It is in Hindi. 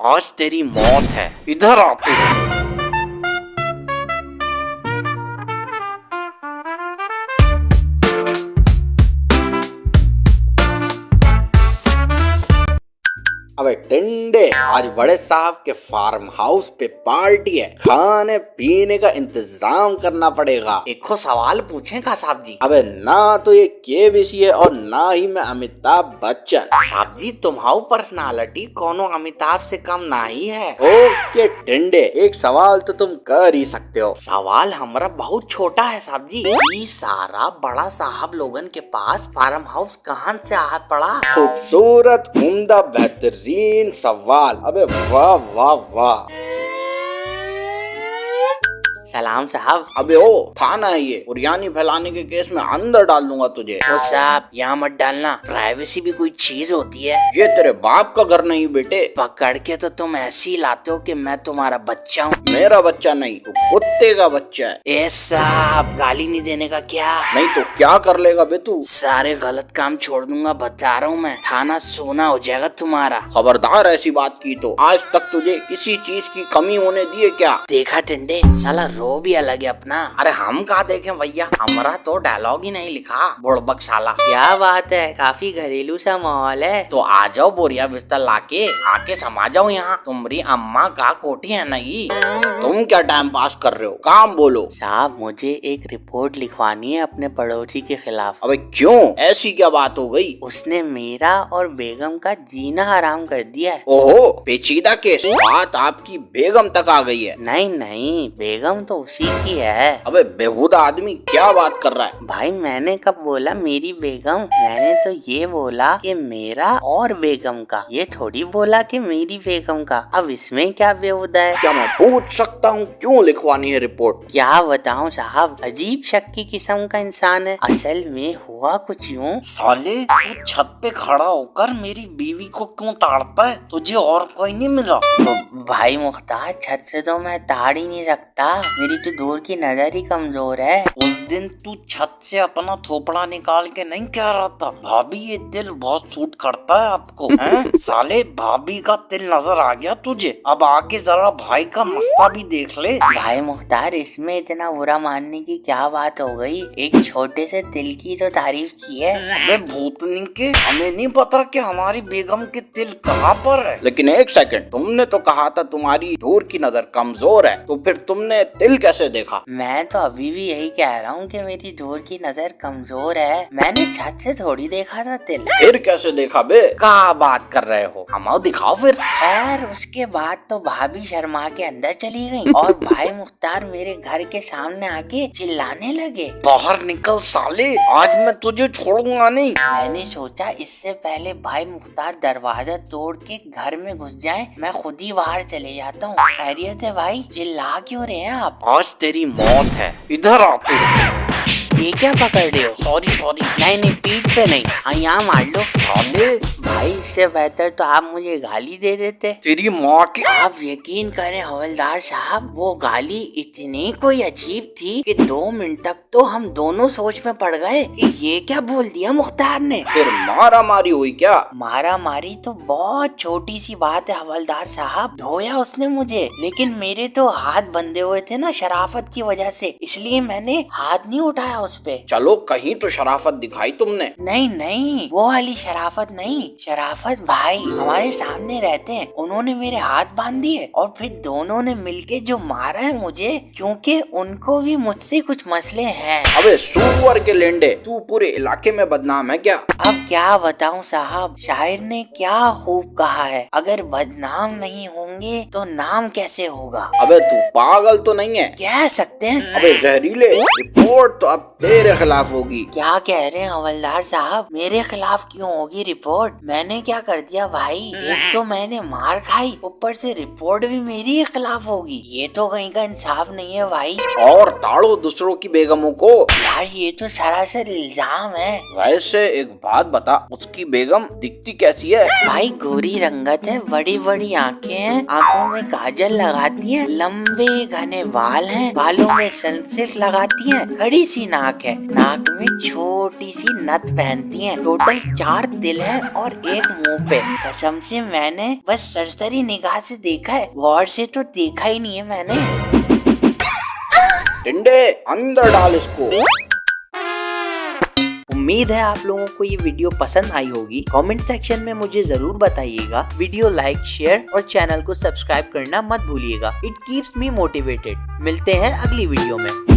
आज तेरी मौत है, इधर आ तू। अबे टिंडे, आज बड़े साहब के फार्म हाउस पे पार्टी है। खाने पीने का इंतजाम करना पड़ेगा। एको सवाल पूछेगा साहब जी? अबे ना तो ये केबीसी है और ना ही मैं अमिताभ बच्चन। साहब जी तुम्हारी पर्सनालिटी कोनो अमिताभ से कम ना ही है। ओके टिंडे, एक सवाल तो तुम कर ही सकते हो। सवाल हमारा बहुत छोटा है साहब जी। ये सारा बड़ा साहब लोगन के पास फार्म हाउस कहाँ से आ पड़ा? खूबसूरत, उम्दा, बेहतरीन सवाल। अबे वाह वाह वाह। सलाम साहब। अबे ओ थाना है ये, बिरयानी फैलाने के केस में अंदर डाल दूंगा तुझे। ओ साहब यहाँ मत डालना, प्राइवेसी भी कोई चीज होती है। ये तेरे बाप का घर नहीं बेटे। पकड़ के तो तुम ऐसे ही लाते हो कि मैं तुम्हारा बच्चा हूँ। मेरा बच्चा नहीं, तू कुत्ते का बच्चा है। ए साहब गाली नहीं देने का क्या? नहीं तो क्या कर लेगा बे तू? सारे गलत काम छोड़ दूंगा, बता रहा हूँ मैं। थाना सोना हो जाएगा तुम्हारा। खबरदार ऐसी बात की तो। आज तक तुझे किसी चीज की कमी होने दी है क्या? देखा टिंडे, साला रो भी अलग है अपना। अरे हम कहा देखें भैया, हमारा तो डायलॉग ही नहीं लिखा। बुड़बक साला। क्या बात है, काफी घरेलू सा माहौल है। तो आ जाओ बोरिया बिस्तर लाके, आके समा जाओ यहाँ। तुम्हारी अम्मा का कोठी है नहीं। तुम क्या टाइम पास कर रहे हो? काम बोलो। साहब मुझे एक रिपोर्ट लिखवानी है अपने पड़ोसी के खिलाफ। अबे क्यों, ऐसी क्या बात हो गई? उसने मेरा और बेगम का जीना हराम कर दिया है। ओहो, पेचीदा केस। बात आपकी बेगम तक आ गई है। नहीं नहीं, बेगम तो उसी की है। अबे बेहुदा आदमी क्या बात कर रहा है? भाई मैंने कब बोला मेरी बेगम? मैंने तो ये बोला कि मेरा और बेगम का, ये थोड़ी बोला कि मेरी बेगम का। अब इसमें क्या बेहुदा है? क्या मैं पूछ सकता हूँ क्यों लिखवानी है रिपोर्ट? क्या बताऊं साहब, अजीब शक की किस्म का इंसान है। असल में हुआ कुछ यूँ। साले तू छत पे खड़ा होकर मेरी बीवी को क्यों ताड़ता है? तुझे और कोई नहीं मिला? भाई मुख्तार, छत से तो मैं ताड़ ही नहीं सकता, मेरी तो दूर की नजर ही कमजोर है। उस दिन तू छत से अपना थोपड़ा निकाल के नहीं कह रहा था, भाभी ये तिल बहुत सूट करता है आपको? हैं? साले भाभी का तिल नजर आ गया तुझे? अब आके जरा भाई का मस्सा भी देख ले। भाई मुख्तार, इसमें इतना बुरा मानने की क्या बात हो गई? एक छोटे से तिल की तो तारीफ की है। अबे भूतनी के, हमें नहीं पता कि हमारी बेगम के तिल कहाँ पर है। लेकिन एक सेकंड, तुमने तो कहा था तुम्हारी दूर की नजर कमजोर है, तो फिर तुमने तिल कैसे देखा? मैं तो अभी भी यही कह रहा हूँ कि मेरी दूर की नजर कमजोर है। मैंने छत से थोड़ी देखा था तिल। फिर कैसे देखा बे? क्या बात कर रहे हो? हमाओ दिखाओ फिर। खैर उसके बाद तो भाभी शर्मा के अंदर चली गई और भाई मुख्तार मेरे घर के सामने आके चिल्लाने लगे, बाहर निकल साले, आज मैं तुझे छोड़ूंगा नहीं। मैंने सोचा इससे पहले भाई मुख्तार दरवाजा तोड़ के घर में घुस जाए, मैं खुद ही बाहर चले जाता हूँ। खैरियत है भाई? चिल्ला क्यों रहे हैं आप? आज तेरी मौत है, इधर आ तू। ये क्या पकड़ रहे हो? Sorry sorry. नहीं नहीं, पीठ पे नहीं, यहाँ मार लो। साले भाई इससे बेहतर तो आप मुझे गाली दे देते। तेरी माँ की। आप यकीन करें हवलदार साहब, वो गाली इतनी कोई अजीब थी कि 2 मिनट तक तो हम दोनों सोच में पड़ गए कि ये क्या बोल दिया मुख्तार ने। फिर मारा मारी हुई क्या? मारा मारी तो बहुत छोटी सी बात है हवलदार साहब। धोया उसने मुझे, लेकिन मेरे तो हाथ बंधे हुए थे ना शराफत की वजह से, इसलिए मैंने हाथ नहीं उठाया उस पे। चलो कहीं तो शराफत दिखाई तुमने। नहीं नहीं, वो वाली शराफत नहीं। शराफत भाई हमारे सामने रहते हैं, उन्होंने मेरे हाथ बांध दिए और फिर दोनों ने मिलके जो मारा है मुझे, क्योंकि उनको भी मुझसे कुछ मसले हैं। अबे सुअर के लेंडे, तू पूरे इलाके में बदनाम है क्या? अब क्या बताऊं साहब, शायर ने क्या खूब कहा है, अगर बदनाम नहीं होंगे तो नाम कैसे होगा। अबे तू पागल तो नहीं है? कह सकते हैं। अबे जहरीले, रिपोर्ट तो अब तेरे खिलाफ होगी। क्या कह रहे हैं हवलदार साहब? मेरे खिलाफ क्यों होगी रिपोर्ट? मैंने क्या कर दिया भाई? एक तो मैंने मार खाई, ऊपर से रिपोर्ट भी मेरी ही खिलाफ होगी। ये तो कहीं का इंसाफ नहीं है भाई। और ताड़ो दूसरों की बेगमों को। यार ये तो सरासर इल्जाम है। वैसे एक बात बता, उसकी बेगम दिखती कैसी है? भाई गोरी रंगत है, बड़ी बड़ी आंखें हैं, आंखों में काजल लगाती हैं, लंबे घने बाल हैं, बालों में सनसेट लगाती हैं, खड़ी सी नाक है, नाक में छोटी सी नथ पहनती हैं। टोटल 4 तिल है और एक मुंह पे। कसम से मैंने बस सरसरी निगाह से देखा है, गौर से तो देखा ही नहीं है मैंने। टिंडे अंदर डाल इसको। उम्मीद है आप लोगों को ये वीडियो पसंद आई होगी। कमेंट सेक्शन में मुझे जरूर बताइएगा। वीडियो लाइक, शेयर और चैनल को सब्सक्राइब करना मत भूलिएगा। It keeps me motivated. मिलते हैं अगली वीडियो में।